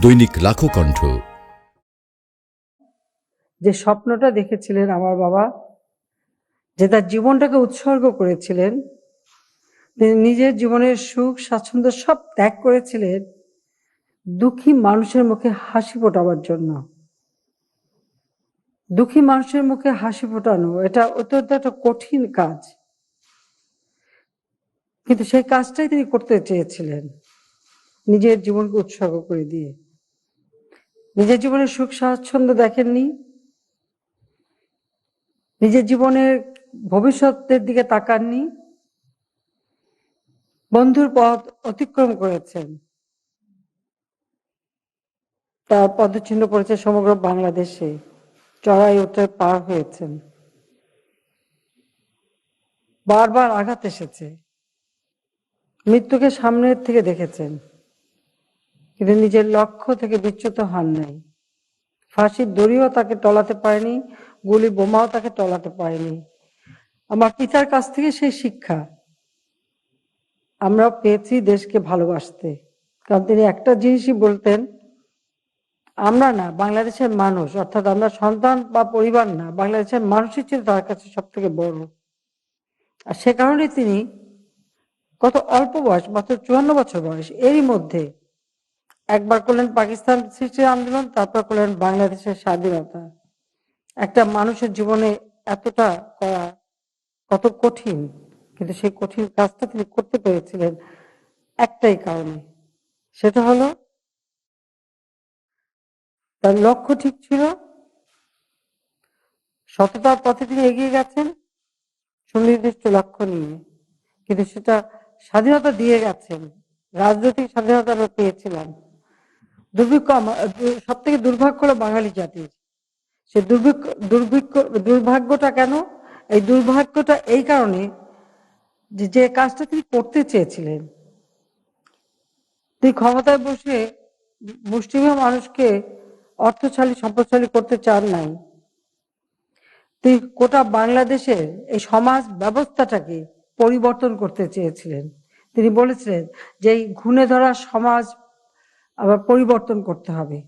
দৈনিক লাখো কণ্ঠ। যে স্বপ্নটা দেখেছিলেন আমার বাবা, যে তার জীবনটাকে উৎসর্গ করেছিলেন, তিনি নিজের জীবনের সুখ স্বাচ্ছন্দ্য সব ত্যাগ করেছিলেন দুঃখী মানুষের মুখে হাসি ফোটাবার জন্য। দুঃখী মানুষের মুখে হাসি ফোটানো এটা অত্যন্ত একটা কঠিন কাজ, কিন্তু সেই কাজটাই তিনি করতে চেয়েছিলেন নিজের জীবনকে উৎসর্গ করে দিয়ে। নিজের জীবনের সুখ স্বাচ্ছন্দ্য দেখেননি, নিজের জীবনের ভবিষ্যতের দিকে তাকাননি, বন্ধুর পথ অতিক্রম করেছেন, তার পদচিহ্ন পড়েছে সমগ্র বাংলাদেশে, চড়াই উতরাই পার হয়েছেন, বারবার আঘাত এসেছে, মৃত্যুকে সামনের থেকে দেখেছেন, কিন্তু নিজের লক্ষ্য থেকে বিচ্যুত হন নাই। ফাঁসির দড়িও তাকে টলাতে পারেনি, গুলি বোমাও তাকে টলাতে পারেনি। আমার পিতার কাছ থেকে সেই শিক্ষা আমরা পেয়েছি দেশকে ভালোবাসতে। কারণ তিনি একটা জিনিসই বলতেন, আমরা না, বাংলাদেশের মানুষ, অর্থাৎ আমরা সন্তান বা পরিবার না, বাংলাদেশের মানুষই ছিল তার কাছে সব থেকে বড়। আর সে কারণে তিনি কত অল্প বয়স, মাত্র 54 বছর বয়স, এরই মধ্যে একবার করলেন পাকিস্তান সৃষ্টির আন্দোলন, তারপর করলেন বাংলাদেশের স্বাধীনতা। একটা মানুষের জীবনে এতটা করা কত কঠিন, কিন্তু সেই কঠিন কাজটা তিনি করতে পেরেছিলেন একটাই কারণে, সেটা হলো তার লক্ষ্য ঠিক ছিল, সততার পথে তিনি এগিয়ে গেছেন সুনির্দিষ্ট লক্ষ্য নিয়ে, কিন্তু সেটা স্বাধীনতা দিয়ে গেছেন। রাজনৈতিক স্বাধীনতা আমরা পেয়েছিলাম। দুর্ভিক্ষ সব থেকে দুর্ভাগ্য হলো বাঙালি জাতির। সে দুর্ভাগ্যটা কেন? এই দুর্ভাগ্যটা এই কারণে যে কাজটা তিনি করতে চেয়েছিলেন, তিনি ক্ষমতায় বসে মুষ্টিমেয় মানুষকে অর্থশালী সম্পদশালী করতে চান নাই। তিনি গোটা বাংলাদেশের এই সমাজ ব্যবস্থাটাকে পরিবর্তন করতে চেয়েছিলেন। তিনি বলেছিলেন যে এই ঘুণে ধরা সমাজ আবার পরিবর্তন করতে হবে,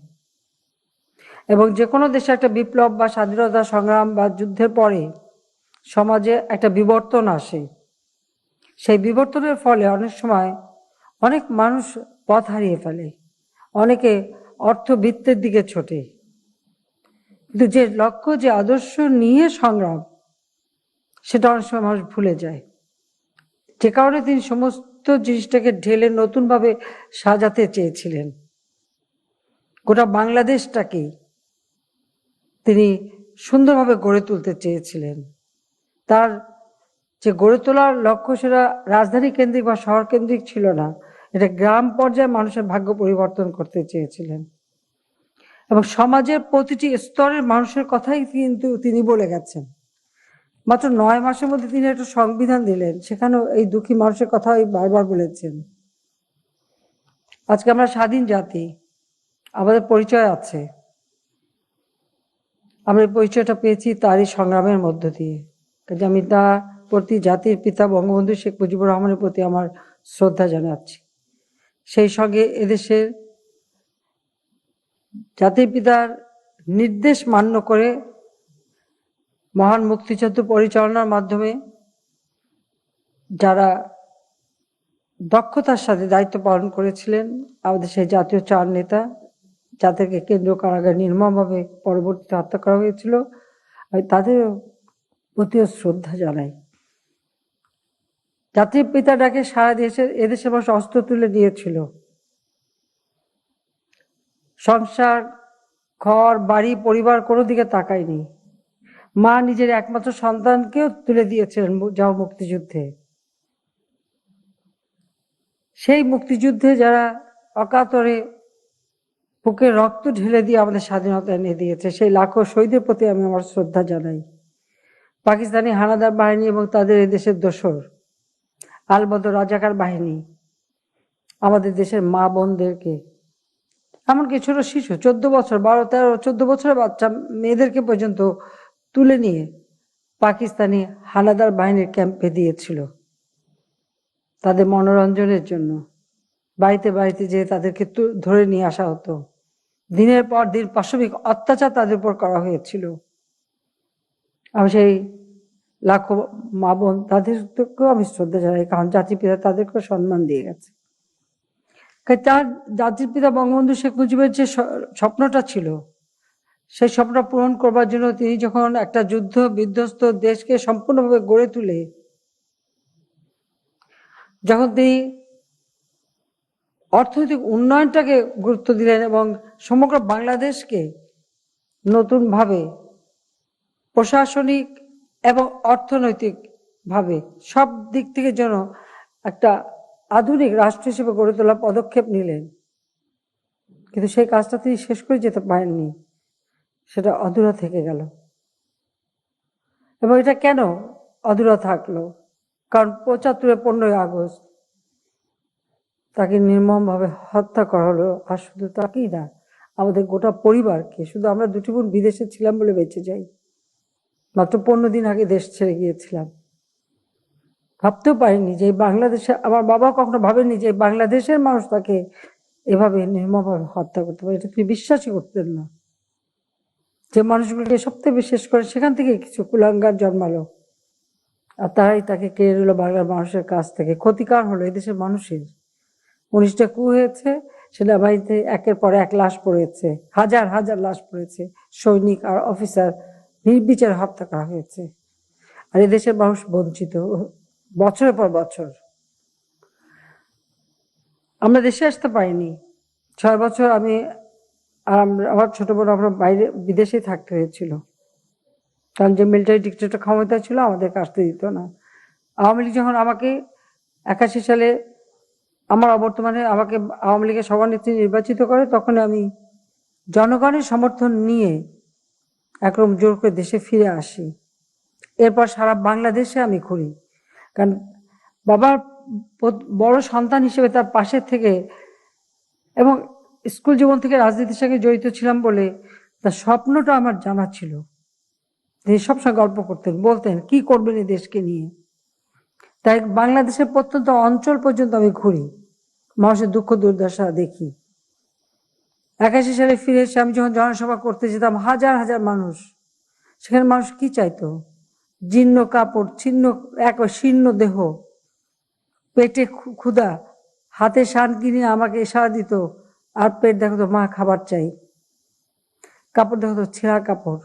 এবং যে কোনো দেশে একটা বিপ্লব বা স্বাধীনতা সংগ্রাম বা যুদ্ধের পরে সমাজে একটা বিবর্তন আসে। সেই বিবর্তনের ফলে অনেক সময় অনেক মানুষ পথ হারিয়ে ফেলে, অনেকে অর্থবিত্তের দিকে ছোটে, কিন্তু যে লক্ষ্য, যে আদর্শ নিয়ে সংগ্রাম, সেটা অনেক সময় মানুষ ভুলে যায়। যে কারণে তিনি সমস্ত জিনিসটাকে ঢেলে নতুনভাবে সাজাতে চেয়েছিলেন। গোটা বাংলাদেশটাকে তিনি সুন্দরভাবে গড়ে তুলতে চেয়েছিলেন। তার যে গড়ে তোলার লক্ষ্য সেটা রাজধানী কেন্দ্রিক বা শহর কেন্দ্রিক ছিল না, এটা গ্রাম পর্যায়ে মানুষের ভাগ্য পরিবর্তন করতে চেয়েছিলেন। এবং সমাজের প্রতিটি স্তরের মানুষের কথাই কিন্তু তিনি বলে গেছেন। মাত্র 9 মাসের মধ্যে তিনি একটা সংবিধান দিলেন, সেখানেও এই দুঃখী মানুষের কথাই বারবার বলেছেন। আজকে আমরা স্বাধীন জাতি, আমাদের পরিচয় আছে, আমরা এই পরিচয়টা পেয়েছি তারই সংগ্রামের মধ্য দিয়ে। কাজে আমি তার প্রতি, জাতির পিতা বঙ্গবন্ধু শেখ মুজিবুর রহমানের প্রতি আমার শ্রদ্ধা জানাচ্ছি। সেই সঙ্গে এদেশের জাতির পিতার নির্দেশ মান্য করে মহান মুক্তিযুদ্ধ পরিচালনার মাধ্যমে যারা দক্ষতার সাথে দায়িত্ব পালন করেছিলেন, আমাদের সেই জাতীয় 4 নেতা, যাদেরকে কেন্দ্রীয় কারাগারে নির্মমভাবে পরবর্তীতে হত্যা করা হয়েছিল, আমি তাদের প্রতিও শ্রদ্ধা জানাই। জাতির পিতা ডাকে সারা দেশে এদেশের মানুষ অস্ত্র তুলে দিয়েছিল। সংসার, ঘর, বাড়ি, পরিবার কোনো দিকে তাকায়নি। মা নিজের একমাত্র সন্তানকেও তুলে দিয়েছিলেন যাও মুক্তিযুদ্ধে। সেই মুক্তিযুদ্ধে যারা অকাতরে বুকের রক্ত ঢেলে দিয়ে আমাদের স্বাধীনতা এনে দিয়েছে, সেই লাখো শহীদের প্রতি আমি আমার শ্রদ্ধা জানাই। পাকিস্তানি হানাদার বাহিনী এবং তাদের এই দেশের দোসর আলবদর রাজাকার বাহিনী আমাদের দেশের মা বোনদেরকে, এমনকি ছোট শিশু 14 বছর, 12, 13, 14 বছরের বাচ্চা মেয়েদেরকে পর্যন্ত তুলে নিয়ে পাকিস্তানি হানাদার বাহিনীর ক্যাম্পে দিয়েছিল তাদের মনোরঞ্জনের জন্য। বাড়িতে বাড়িতে যে তাদেরকে ধরে নিয়ে আসা হতো, দিনের পর দিন পাশবিক অত্যাচার তাদের উপর করা হয়েছিল। আমি সেই লাখো মা বোন তাদেরকেও আমি শ্রদ্ধা জানাই, কারণ জাতির পিতা তাদেরকেও সম্মান দিয়ে গেছে। তার জাতির পিতা বঙ্গবন্ধু শেখ মুজিবের যে স্বপ্নটা ছিল, সেই স্বপ্ন পূরণ করবার জন্য তিনি যখন একটা যুদ্ধ বিধ্বস্ত দেশকে সম্পূর্ণভাবে গড়ে তুলে যখন তিনি অর্থনৈতিক উন্নয়নটাকে গুরুত্ব দিলেন এবং সমগ্র বাংলাদেশকে নতুনভাবে প্রশাসনিক এবং অর্থনৈতিক ভাবে সব দিক থেকে যেন একটা আধুনিক রাষ্ট্র হিসেবে গড়ে তোলার পদক্ষেপ নিলেন, কিন্তু সেই কাজটা তিনি শেষ করে যেতে পারেননি, সেটা অধুরা থেকে গেল। এবং এটা কেন অধুরা থাকলো? কারণ ৭৫-এর 15ই আগস্ট তাকে নির্মমভাবে হত্যা করা হলো। আর শুধু তাকেই না, আমাদের গোটা পরিবারকে। শুধু আমরা দুটি বোন বিদেশে ছিলাম বলে বেঁচে যাই, মাত্র 15 দিন আগে দেশ ছেড়ে গিয়েছিলাম। ভাবতেও পারিনি যে বাংলাদেশে, আমার বাবা কখনো ভাবেননি যে বাংলাদেশের মানুষ তাকে এভাবে নির্মমভাবে হত্যা করতে পারে। এটা তিনি বিশ্বাসই করতেন না। যে মানুষগুলোকে সবথেকে বিশেষ করে সেখান থেকে কিছু কুলাঙ্গার জন্মালো, আর তারাই তাকে কেড়ে নিল বাংলার মানুষের কাছ থেকে। ক্ষতিকার হলো এদেশের মানুষের। 19টা কু হয়েছে, সেনাবাহিনীতে একের পর এক লাশ পড়েছে, হাজার হাজার লাশ পড়েছে, সৈনিক আর অফিসার নির্বিচারে হত্যা করা হয়েছে। আর এদেশের মানুষ বঞ্চিত বছরের পর বছর। আমরা দেশে আসতে পারিনি 6 বছর। আমি আর আমার ছোট বোন আমরা বাইরে বিদেশেই থাকতে হয়েছিল, কারণ যে মিলিটারি ডিক্টেটর ক্ষমতা ছিল আমাদেরকে আসতে দিত না। আওয়ামী লীগ যখন আমাকে 81 সালে আমার অবর্তমানে আমাকে আওয়ামী লীগের সভানেত্রী নির্বাচিত করে, তখন আমি জনগণের সমর্থন নিয়ে একরকম জোর করে দেশে ফিরে আসি। এরপর সারা বাংলাদেশে আমি ঘুরি, কারণ বাবার বড় সন্তান হিসেবে তার পাশে থেকে এবং স্কুল জীবন থেকে রাজনীতির সঙ্গে জড়িত ছিলাম বলে তার স্বপ্নটা আমার জানা ছিল। তিনি সবসময় গল্প করতেন, বলতেন কি করবেন এই দেশকে নিয়ে। তাই বাংলাদেশের প্রত্যন্ত অঞ্চল পর্যন্ত আমি ঘুরি, মানুষের দুঃখ দুর্দশা দেখি। 81 সালে ফিরে এসে আমি যখন জনসভা করতে যেতাম, হাজার হাজার মানুষ, সেখানে মানুষ কি চাইতো? জীর্ণ কাপড়, শীর্ণ দেহ, পেটে ক্ষুধা, হাতে শান কিনে আমাকে ইশারা দিত, আর পেট দেখো তো মা খাবার চাই, কাপড় দেখো তো ছেঁড়া কাপড়।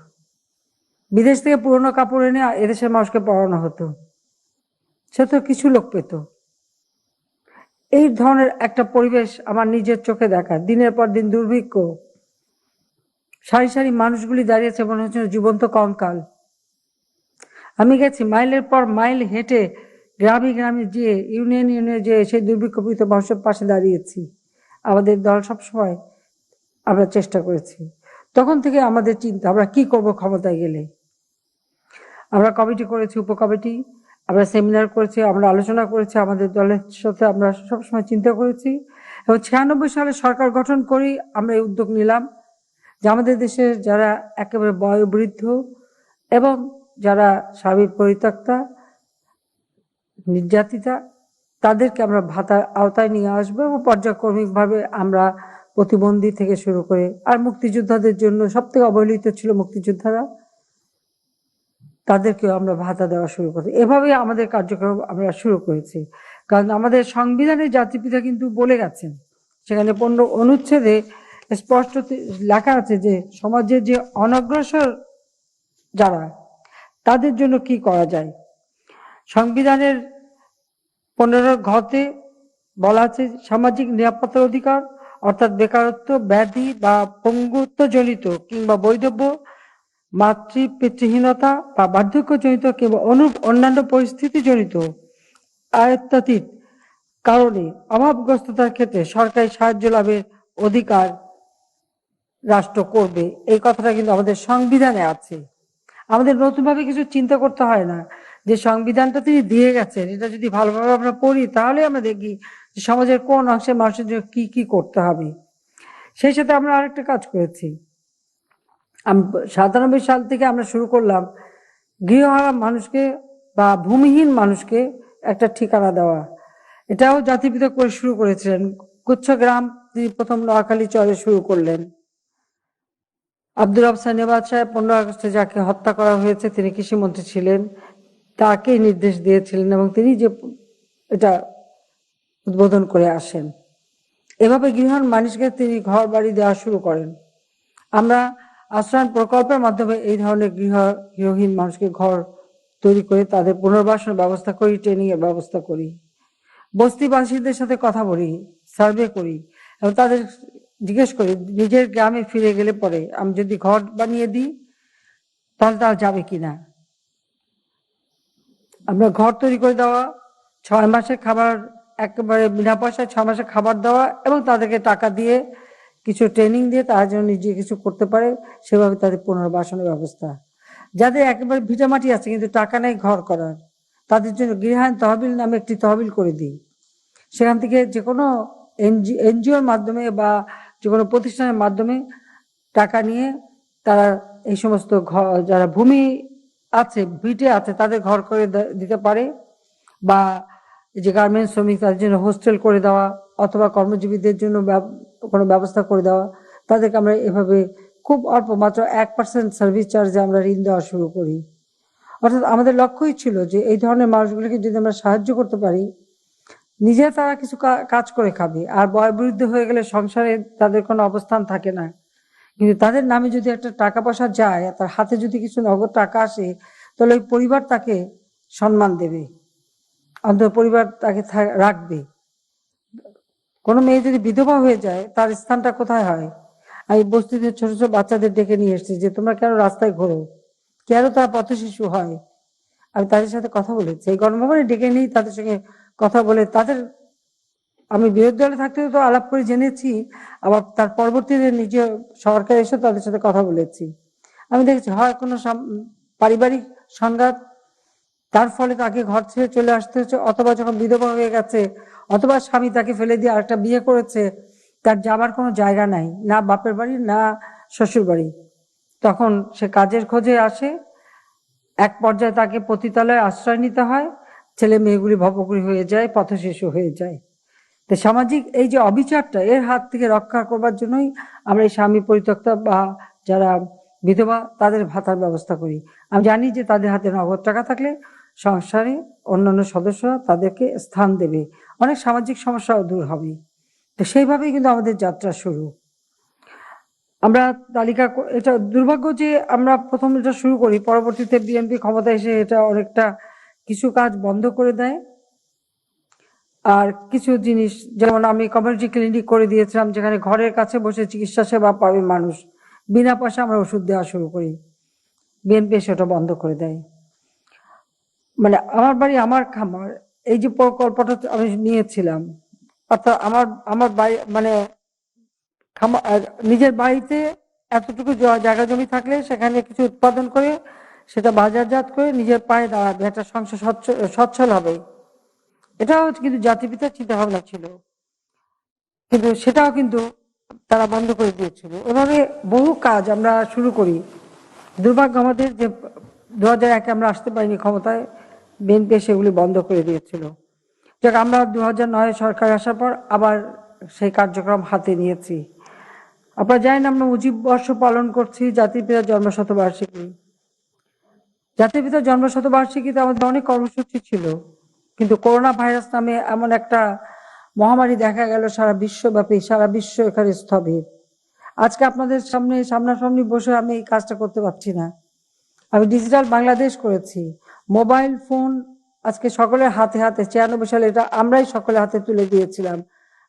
বিদেশ থেকে পুরোনো কাপড় এনে এদেশের মানুষকে পরানো হতো, সে তো কিছু লোক পেত। এই ধরনের একটা পরিবেশ আমার নিজের চোখে দেখা। দিনের পর দিন দুর্ভিক্ষ, সারি সারি মানুষগুলি দাঁড়িয়েছে মনে হচ্ছে জীবন্ত কঙ্কাল। আমি গেছি মাইলের পর মাইল হেঁটে গ্রামে গ্রামে যে ইউনিয়নে যে সেই দুর্ভিক্ষপীড়িত মানুষের পাশে দাঁড়িয়েছি। আমাদের দল সবসময় আমরা চেষ্টা করেছি। তখন থেকে আমাদের চিন্তা, আমরা কি করব ক্ষমতায় গেলে। আমরা কমিটি করেছি, উপকমিটি, আমরা সেমিনার করেছি, আমরা আলোচনা করেছি, আমাদের দলের সাথে আমরা সবসময় চিন্তা করেছি। এবং 96 সালে সরকার গঠন করেই আমরা এই উদ্যোগ নিলাম যে আমাদের দেশে যারা একেবারে বয়োবৃদ্ধ এবং যারা স্বামী পরিত্যক্তা, নির্যাতিতা, তাদেরকে আমরা ভাতার আওতায় নিয়ে আসবো এবং পর্যায়ক্রমিকভাবে আমরা প্রতিবন্ধী থেকে শুরু করে, আর মুক্তিযোদ্ধাদের জন্য সব থেকে অবহেলিত ছিল মুক্তিযোদ্ধারা, তাদেরকেও আমরা ভাতা দেওয়া শুরু করি। এভাবেই আমাদের কার্যক্রম আমরা শুরু করেছি। কারণ আমাদের সংবিধানে জাতিপিতা কিন্তু বলে গেছেন, সেখানে 15 অনুচ্ছেদে স্পষ্ট লেখা আছে যে সমাজের যে অনগ্রসর যারা, তাদের জন্য কি করা যায়। সংবিধানের 15 ঘতে বলা আছে সামাজিক নিরাপত্তার অধিকার, অর্থাৎ বেকারত্ব, ব্যাধি বা পঙ্গুত্ব জনিত কিংবা বৈধব্য, পিতৃহীনতা বা বার্ধক্যজনিত কিংবা অনুরূপ অন্যান্য পরিস্থিতি জনিত আয়ত্তাতীত কারণে অভাবগ্রস্ততার ক্ষেত্রে সরকারি সাহায্য লাভের অধিকার রাষ্ট্র করবে। এই কথাটা কিন্তু আমাদের সংবিধানে আছে। আমাদের নতুনভাবে কিছু চিন্তা করতে হয় না, যে সংবিধানটা তিনি দিয়ে গেছেন, এটা যদি ভালোভাবে আমরা পড়ি তাহলে আমরা দেখি যে সমাজের কোন অংশে মানুষের জন্য কি কি করতে হবে। সেই সাথে আমরা আরেকটা কাজ করেছি। 97 সাল থেকে আমরা শুরু করলাম গৃহহারা মানুষকে বা ভূমিহীন মানুষকে একটা ঠিকানা দেওয়া। এটাও জাতিপিতা করে শুরু করেছিলেন। গুচ্ছগ্রাম তিনি প্রথম নোয়াখালী চরে শুরু করলেন। আব্দুর রব সানি বাদশাহ 15 আগস্টে যাকে হত্যা করা হয়েছে তিনি কৃষিমন্ত্রী ছিলেন, তাকেই নির্দেশ দিয়েছিলেন এবং তিনি যে এটা উদ্বোধন করে আসেন। এভাবে গৃহহীন মানুষকে তিনি ঘর বাড়ি দেওয়া শুরু করেন। আমরা আশ্রয়ণ প্রকল্পের মাধ্যমে এই ধরনের গৃহহীন মানুষকে ঘর তৈরি করে তাদের পুনর্বাসনের ব্যবস্থা করি, ট্রেনিং এর ব্যবস্থা করি, বস্তিবাসীদের সাথে কথা বলি, সার্ভে করি এবং তাদের জিজ্ঞেস করি নিজের গ্রামে ফিরে গেলে পরে আমি যদি ঘর বানিয়ে দিই তাহলে তারা যাবে কিনা। আমরা ঘর তৈরি করে দেওয়া, 6 মাসের খাবার একেবারে বিনা পয়সায় 6 মাসের খাবার দেওয়া এবং তাদেরকে টাকা দিয়ে কিছু ট্রেনিং দিয়ে তারা যেন নিজে কিছু করতে পারে সেভাবে তাদের পুনর্বাসনের ব্যবস্থা। যাদের একেবারে ভিটামাটি আছে কিন্তু টাকা নেই ঘর করার, তাদের জন্য গৃহায়ণ তহবিল নামে একটি তহবিল করে দিই। সেখান থেকে যে কোনো এনজিওর মাধ্যমে বা যে কোনো প্রতিষ্ঠানের মাধ্যমে টাকা নিয়ে তারা এই সমস্ত ঘর, যারা ভূমি আছে ভিটে আছে তাদের ঘর করে দিতে পারে, বা যে গার্মেন্টস শ্রমিক তাদের জন্য হোস্টেল করে দেওয়া অথবা কর্মজীবীদের জন্য কোনো ব্যবস্থা করে দেওয়া। তাদেরকে আমরা এভাবে খুব অল্প মাত্র 1% সার্ভিস চার্জে আমরা ঋণ দেওয়া শুরু করি। অর্থাৎ আমাদের লক্ষ্যই ছিল যে এই ধরনের মানুষগুলিকে যদি আমরা সাহায্য করতে পারি, নিজে তারা কিছু কাজ করে খাবে, আর বয়োবৃদ্ধ হয়ে গেলে সংসারে তাদের কোনো অবস্থান থাকে না, কিন্তু তাদের নামে যদি একটা টাকা পয়সা যায়, তার হাতে যদি কিছু নগদ টাকা আসে, তাহলে ওই পরিবার তাকে সম্মান দেবে, অন্তত পরিবার তাকে রাখবে। কোনো মেয়ে যদি বিধবা হয়ে যায় তার স্থানটা কোথায় হয়? আমি বস্তিতে ছোট ছোট বাচ্চাদের ডেকে নিয়ে এসেছি যে তোমরা কেন রাস্তায় ঘোরো, কেন তারা পথ শিশু হয়। আমি তাদের সাথে কথা বলেছি, এই গণভবনে ডেকে নিই, তাদের সঙ্গে কথা বলে তাদের, আমি বিরোধী দলে থাকতে তো আলাপ করে জেনেছি, আবার তার পরবর্তীতে নিজে সরকার এসে তাদের সাথে কথা বলেছি। আমি দেখেছি হয় কোনো পারিবারিক সংঘাত, তার ফলে তাকে ঘর ছেড়ে চলে আসতে হচ্ছে, অথবা যখন বিধবা হয়ে গেছে অথবা স্বামী তাকে ফেলে দিয়ে আরেকটা বিয়ে করেছে, তার যাবার কোনো জায়গা নাই, না বাপের বাড়ি না শ্বশুর বাড়ি, তখন সে কাজের খোঁজে আসে। এক পর্যায়ে তাকে পতিতালয়ে আশ্রয় নিতে হয়, ছেলে মেয়েগুলি ভবঘুরি হয়ে যায়, পথশিশু হয়ে যায়। তো সামাজিক এই যে অবিচারটা, এর হাত থেকে রক্ষা করবার জন্যই আমরা এই স্বামী পরিত্যক্তা বা যারা বিধবা তাদের ভাতার ব্যবস্থা করি। আমি জানি যে তাদের হাতে নগদ টাকা থাকলে সংসারে অন্যান্য সদস্যরা তাদেরকে স্থান দেবে, অনেক সামাজিক সমস্যাও দূর হবে। তো সেইভাবেই কিন্তু আমাদের যাত্রা শুরু। আমরা তালিকা, এটা দুর্ভাগ্য যে আমরা প্রথম এটা শুরু করি, পরবর্তীতে বিএনপি ক্ষমতায় এসে এটা অনেকটা কিছু কাজ বন্ধ করে দেয়। আর কিছু জিনিস, যেমন আমি কমিউনিটি ক্লিনিক করে দিয়েছিলাম যেখানে ঘরের কাছে বসে চিকিৎসা সেবা পাবে মানুষ, বিনা পয়সা আমরা ওষুধ দেওয়া শুরু করি, বিএনপি সেটা বন্ধ করে দেয়। মানে আমার বাড়ি আমার খামার, এই যে প্রকল্পটা আমি নিয়েছিলাম, অর্থাৎ আমার আমার বাড়ি মানে নিজের বাড়িতে এতটুকু জায়গা জমি থাকলে সেখানে কিছু উৎপাদন করে সেটা বাজারজাত করে নিজের পায়ে দাঁড়াবে, একটা সংসার সচ্ছল হবে। এটাও কিন্তু জাতিপিতার চিন্তা ভাবনা ছিল, কিন্তু সেটাও কিন্তু তারা বন্ধ করে দিয়েছিল। এভাবে বহু কাজ আমরা শুরু করি। দুর্ভাগ্য আমাদের যে 2001-এ আমরা আসতে পারিনি ক্ষমতায়, বিএনপি সেগুলি বন্ধ করে দিয়েছিল। যাক, আমরা 2009-এ সরকার আসার পর আবার সেই কার্যক্রম হাতে নিয়েছি। আপনারা জানেন আমরা মুজিব বর্ষ পালন করছি, জাতির পিতার জন্মশতবার্ষিকী। জাতির পিতার জন্মশতবার্ষিকীতে আমাদের অনেক কর্মসূচি ছিল, কিন্তু করোনা ভাইরাস নামে এমন একটা মহামারী দেখা গেল সারা বিশ্বব্যাপী, সারা বিশ্ব এখানে স্থবির। আজকে আপনাদের সামনে সামনাসামনি বসে আমি এই কাজটা করতে পারছি না। আমি ডিজিটাল বাংলাদেশ করেছি, মোবাইল ফোন আজকে সকলের হাতে হাতে, 96 সালে এটা আমরাই সকলের হাতে তুলে দিয়েছিলাম।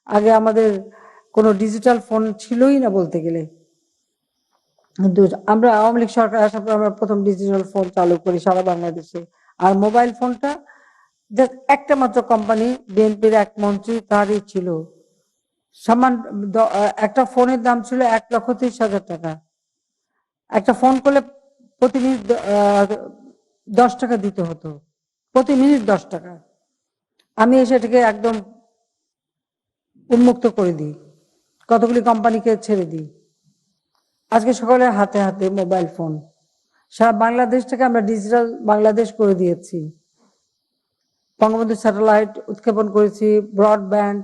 আগে আমাদের কোনো ডিজিটাল ফোন ছিলই না বলতে গেলে, কিন্তু আমরা আওয়ামী লীগ সরকার আসার পর আমরা প্রথম ডিজিটাল ফোন চালু করি সারা বাংলাদেশে। আর মোবাইল ফোনটা জাস্ট একটা মাত্র কোম্পানি, বিএনপির এক মন্ত্রী তারই ছিল। একটা ফোনের দাম ছিল 1,30,000 টাকা। একটা ফোন করলে প্রতি মিনিট 10 টাকা দিতে হতো, প্রতি মিনিট 10 টাকা। আমি সেটাকে একদম উন্মুক্ত করে দিই, কতগুলি কোম্পানিকে ছেড়ে দিই। আজকে সকলের হাতে হাতে মোবাইল ফোন, সারা বাংলাদেশটাকে আমরা ডিজিটাল বাংলাদেশ করে দিয়েছি। বঙ্গবন্ধু স্যাটেলাইট উৎক্ষেপণ করেছি, ব্রডব্যান্ড,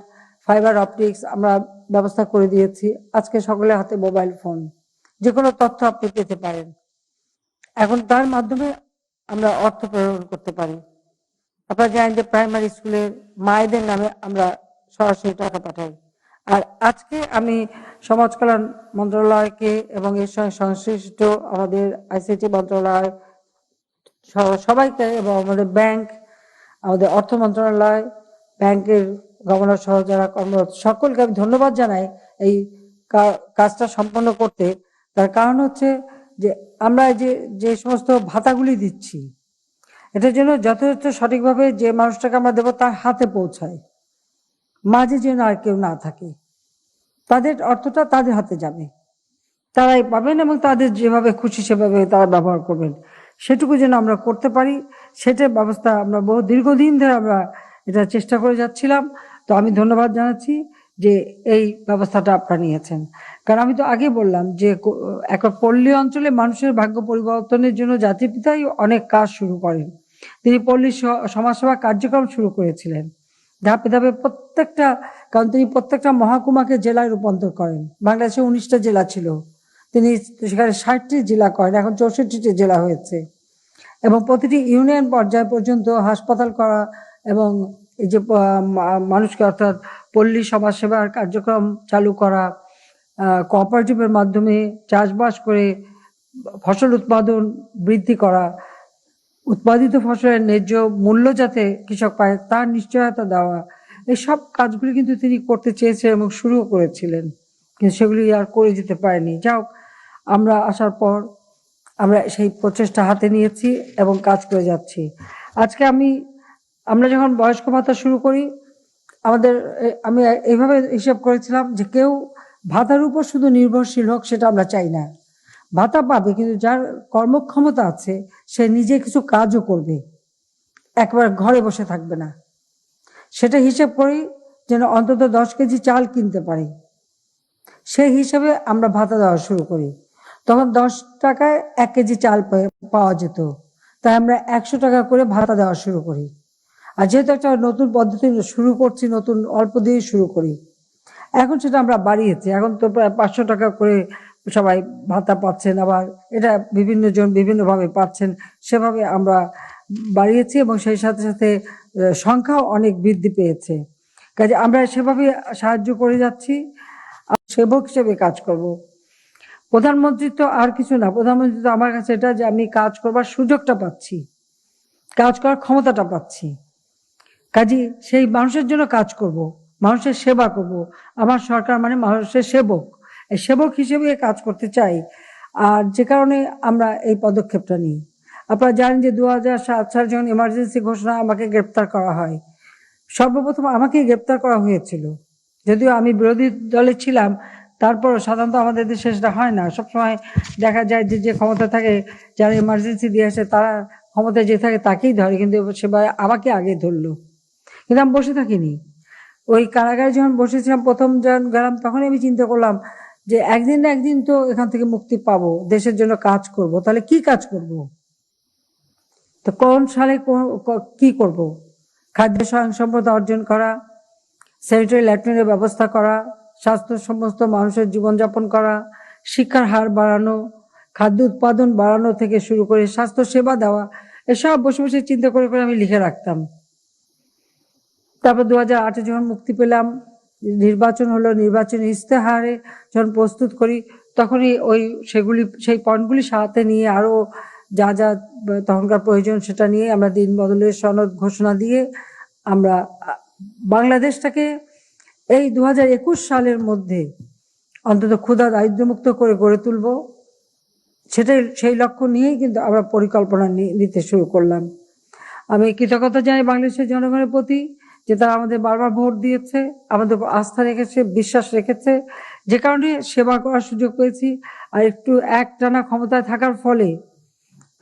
ফাইবার অপটিক্স আমরা ব্যবস্থা করে দিয়েছি। আজকে সকলের হাতে মোবাইল ফোন, যে কোনো তথ্য আপনি পেতে পারেন। এখন তার মাধ্যমে আমরা অর্থ প্রেরণ করতে পারি। আপনারা জানেন যে প্রাইমারি স্কুলের মায়েদের নামে আমরা সরাসরি টাকা পাঠাই। আর আজকে আমি সমাজ কল্যাণ মন্ত্রণালয়কে এবং এর সঙ্গে সংশ্লিষ্ট আমাদের আইসিটি মন্ত্রণালয় সবাইকে এবং আমাদের ব্যাংক, আমাদের অর্থ মন্ত্রণালয়, ব্যাংকের গভর্নর সহ যারা কর্মরত সকলকে আমি ধন্যবাদ জানাই এই কাজটা সম্পন্ন করতে। তার কারণ হচ্ছে যে আমরা যে সমস্ত ভাতাগুলি দিচ্ছি এটার জন্য যথাযথ সঠিকভাবে যে মানুষটাকে আমরা দেবো তার হাতে পৌঁছায়, মাঝে যেন আর কেউ না থাকে। তাদের অর্থটা তাদের হাতে যাবে, তারাই পাবেন এবং তাদের যেভাবে খুশি সেভাবে তারা ব্যবহার করবেন। সেটুকু যেন আমরা করতে পারি, সেটার ব্যবস্থা আমরা বহু দীর্ঘদিন ধরে আমরা এটা চেষ্টা করে যাচ্ছিলাম। তো আমি ধন্যবাদ জানাচ্ছি যে এই ব্যবস্থাটা আপনারা নিয়েছেন। কারণ আমি তো আগে বললাম যে একটা পল্লী অঞ্চলে মানুষের ভাগ্য পরিবর্তনের জন্য জাতির পিতাই অনেক কাজ শুরু করেন। তিনি পল্লী সমাজসেবা কার্যক্রম শুরু করেছিলেন ধাপে ধাপে প্রত্যেকটা, কারণ তিনি প্রত্যেকটা মহকুমাকে জেলায় রূপান্তর করেন। বাংলাদেশে 19টা জেলা ছিল, তিনি সেখানে 60টি জেলা করেন, এখন 64টি জেলা হয়েছে। এবং প্রতিটি ইউনিয়ন পর্যায় পর্যন্ত হাসপাতাল করা এবং এই যে মানুষকে অর্থাৎ পল্লী সমাজসেবার কার্যক্রম চালু করা, কোঅপারেটিভের মাধ্যমে চাষবাস করে ফসল উৎপাদন বৃদ্ধি করা, উৎপাদিত ফসলের ন্যায্য মূল্য যাতে কৃষক পায় তার নিশ্চয়তা দেওয়া, এই সব কাজগুলি কিন্তু তিনি করতে চেয়েছিলেন এবং শুরুও করেছিলেন, কিন্তু সেগুলি আর করে যেতে পারেনি। যাও, আমরা আসার পর আমরা সেই প্রচেষ্টা হাতে নিয়েছি এবং কাজ করে যাচ্ছি। আজকে আমরা যখন বয়স্ক ভাতা শুরু করি আমি এইভাবে হিসাব করেছিলাম যে কেউ ভাতার উপর শুধু নির্ভরশীল হোক সেটা আমরা চাই না। ভাতা পাবে কিন্তু যার কর্মক্ষমতা আছে সে নিজে কিছু কাজও করবে, একবার ঘরে বসে থাকবে না। সেটা হিসাব করি যেন অন্তত 10 কেজি চাল কিনতে পারি, সেই হিসাবে আমরা ভাতা দেওয়া শুরু করি। তখন 10 টাকায় 1 কেজি চাল পাওয়া যেত, তাই আমরা 100 টাকা করে ভাতা দেওয়া শুরু করি। আর যেহেতু একটা নতুন পদ্ধতি শুরু করছি, নতুন অল্প দিয়ে শুরু করি, এখন সেটা আমরা বাড়িয়েছি। এখন তো প্রায় 500 টাকা করে সবাই ভাতা পাচ্ছেন, আবার এটা বিভিন্ন জন বিভিন্নভাবে পাচ্ছেন, সেভাবে আমরা বাড়িয়েছি এবং সেই সাথে সাথে সংখ্যাও অনেক বৃদ্ধি পেয়েছে। কাজে আমরা সেভাবে সাহায্য করে যাচ্ছি, সেবক হিসেবে কাজ করব। প্রধানমন্ত্রী তো আর কিছু না, প্রধানমন্ত্রী তো আমার কাছে এটা যে আমি কাজ করবার সুযোগটা পাচ্ছি, কাজ করার ক্ষমতাটা পাচ্ছি। কাজে সেই মানুষের জন্য কাজ করব, মানুষের সেবা করব। আমার সরকার মানে মানুষের সেবক, এই সেবক হিসেবে কাজ করতে চাই। আর যে কারণে আমরা এই পদক্ষেপটা নিই। আপনারা জানেন যে 2007 সালে যখন এমার্জেন্সি ঘোষণা আমাকে গ্রেপ্তার করা হয়, সর্বপ্রথম আমাকে গ্রেপ্তার করা হয়েছিল। যদিও আমি বিরোধী দলে ছিলাম, তারপর সাধারণত আমাদের দেশে সেটা হয় না। সবসময় দেখা যায় যে ক্ষমতা থাকে, যারা এমার্জেন্সি দিয়ে আসে তারা ক্ষমতায় যে থাকে তাকেই ধরে, কিন্তু সেবার আমাকে আগে ধরলো। কিন্তু আমি বসে থাকিনি। ওই কারাগারে যখন বসেছিলাম, প্রথম যখন গেলাম, তখনই আমি চিন্তা করলাম যে একদিন না একদিন তো এখান থেকে মুক্তি পাবো, দেশের জন্য কাজ করব। তাহলে কি কাজ করব? তো কোন সালে কি করব? খাদ্য স্বয়ংসম্পূর্ণতা অর্জন করা, স্যানিটারি ল্যাট্রিনের ব্যবস্থা করা, স্বাস্থ্য সমস্ত মানুষের জীবনযাপন করা, শিক্ষার হার বাড়ানো, খাদ্য উৎপাদন বাড়ানো থেকে শুরু করে স্বাস্থ্য সেবা দেওয়া, এসব বসে বসে চিন্তা করে করে আমি লিখে রাখতাম। তারপর 2008-এ যখন মুক্তি পেলাম, নির্বাচন হলো, নির্বাচনী ইস্তেহারে যখন প্রস্তুত করি, তখনই সেই পয়েন্টগুলি সাথে নিয়ে আরো যা যা তখনকার প্রয়োজন সেটা নিয়ে আমরা দিন বদলের সনদ ঘোষণা দিয়ে আমরা বাংলাদেশটাকে এই 2021 সালের মধ্যে অন্তত ক্ষুধা দারিদ্র্যমুক্ত করে গড়ে তুলব, সেই লক্ষ্য নিয়েই কিন্তু আমরা পরিকল্পনা নিতে শুরু করলাম। আমি কৃতজ্ঞতা জানাই বাংলাদেশের জনগণের প্রতি যে তারা আমাদের বারবার ভোট দিয়েছে, আমাদের আস্থা রেখেছে, বিশ্বাস রেখেছে, যে কারণে সেবা করার সুযোগ পেয়েছি। আর একটু একটানা ক্ষমতায় থাকার ফলে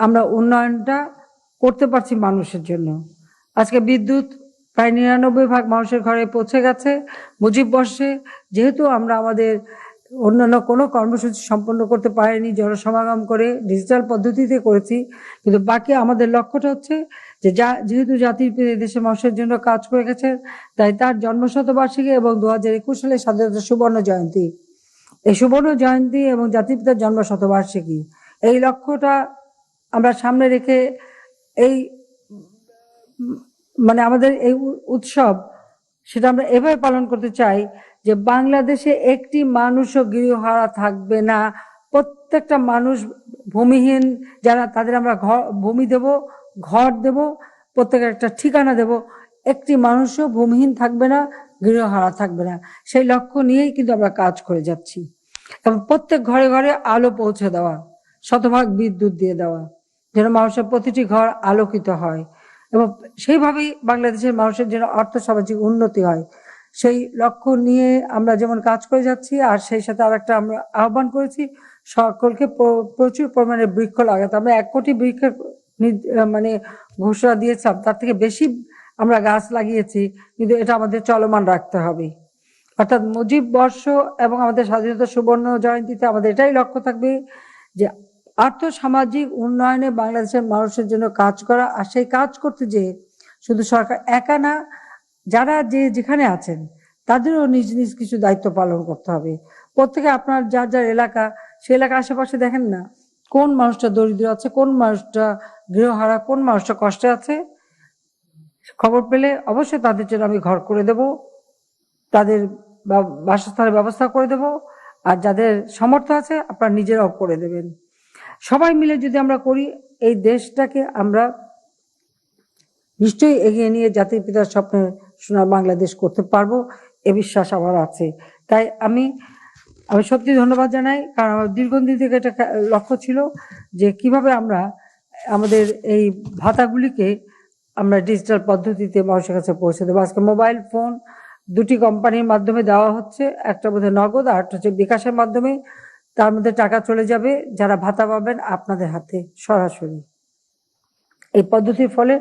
আমরা উন্নয়নটা করতে পারছি মানুষের জন্য। আজকে বিদ্যুৎ প্রায় 99% মানুষের ঘরে পৌঁছে গেছে। মুজিব বর্ষে যেহেতু আমরা আমাদের অন্যান্য কোনো কর্মসূচি সম্পন্ন করতে পারিনি, জনসমাগম করে ডিজিটাল পদ্ধতিতে করেছি, কিন্তু বাকি আমাদের লক্ষ্যটা হচ্ছে যে যেহেতু জাতির পিতা দেশের মানুষের জন্য কাজ করে গেছে, তাই তার জন্মশতবার্ষিকী এবং 2021 সালে স্বাধীনতা সুবর্ণ জয়ন্তী, এই সুবর্ণ জয়ন্তী এবং জাতির পিতার জন্ম শতবার্ষিকী, এই লক্ষ্যটা আমরা সামনে রেখে এই মানে আমাদের এই উৎসব সেটা আমরা এভাবে পালন করতে চাই যে বাংলাদেশে একটি মানুষও গৃহহারা থাকবে না। প্রত্যেকটা মানুষ ভূমিহীন যারা, তাদের আমরা ভূমি দেব, ঘর দেব, প্রত্যেকের একটা ঠিকানা দেব। একটি মানুষও ভূমিহীন থাকবে না, গৃহহারা থাকবে না। সেই লক্ষ্য নিয়েই কিন্তু আমরা কাজ করে যাচ্ছি। এবং প্রত্যেক ঘরে ঘরে আলো পৌঁছে দেওয়া, শতভাগ বিদ্যুৎ দিয়ে দেওয়া, যেন মানুষের প্রতিটি ঘর আলোকিত হয় এবং সেইভাবেই বাংলাদেশের মানুষের যেন আর্থসামাজিক উন্নতি হয়, সেই লক্ষ্য নিয়ে আমরা যেমন কাজ করে যাচ্ছি। আর সেই সাথে আরেকটা আমরা আহ্বান করেছি সকলকে প্রচুর পরিমাণে বৃক্ষ লাগাতে। আমরা 1 কোটি বৃক্ষের মানে ঘোষণা দিয়েছিলাম, তার থেকে বেশি আমরা গাছ লাগিয়েছি, কিন্তু এটা আমাদের চলমান রাখতে হবে। অর্থাৎ মুজিব বর্ষ এবং আমাদের স্বাধীনতা সুবর্ণ জয়ন্তীতে আমাদের এটাই লক্ষ্য থাকবে যে আর্থসামাজিক উন্নয়নে বাংলাদেশের মানুষের জন্য কাজ করা। আর সেই কাজ করতে যে শুধু সরকার একা না, যারা যেখানে আছেন তাদেরও নিজ নিজ কিছু দায়িত্ব পালন করতে হবে। প্রত্যেকে আপনার যার যার এলাকা, সে এলাকার আশেপাশে দেখেন না কোন মানুষটা দরিদ্র আছে, কোন মানুষটা গৃহহারা, কোন মানুষটা কষ্টে আছে। খবর পেলে অবশ্যই তাদের জন্য আমি ঘর করে দেব, তাদের বাসস্থানের ব্যবস্থা করে দেব। আর যাদের সামর্থ্য আছে আপনারা নিজেরাও করে দেবেন। সবাই মিলে যদি আমরা করি, এই দেশটাকে আমরা নিশ্চয়ই এগিয়ে নিয়ে জাতির পিতার স্বপ্নের সোনার বাংলাদেশ করতে পারবো, এ বিশ্বাস আমার আছে। তাই আমি সত্যি ধন্যবাদ জানাই, কারণ আমার দীর্ঘদিন থেকে এটা লক্ষ্য ছিল যে কিভাবে আমরা আমাদের এই ভাতাগুলিকে আমরা ডিজিটাল পদ্ধতিতে মানুষের কাছে পৌঁছে দেবো। আজকে মোবাইল ফোন 2টি কোম্পানির মাধ্যমে দেওয়া হচ্ছে, একটা বোধহয় নগদ আর একটা হচ্ছে বিকাশের মাধ্যমে। তার মধ্যে টাকা চলে যাবে, যারা ভাতা পাবেন আপনাদের হাতে সরাসরি। এই পদ্ধতির ফলে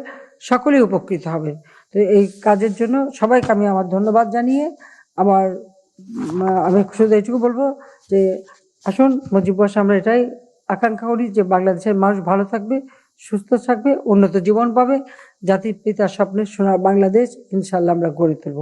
সকলেই উপকৃত হবে। তো এই কাজের জন্য সবাইকে আমি আমার ধন্যবাদ জানিয়ে আমি শুধু এইটুকু বলবো যে আসুন মুজিব বর্ষে আমরা এটাই আকাঙ্ক্ষা করি যে বাংলাদেশের মানুষ ভালো থাকবে, সুস্থ থাকবে, উন্নত জীবন পাবে, জাতির পিতার স্বপ্নের সোনার বাংলাদেশ ইনশাল্লাহ আমরা গড়ে তুলব।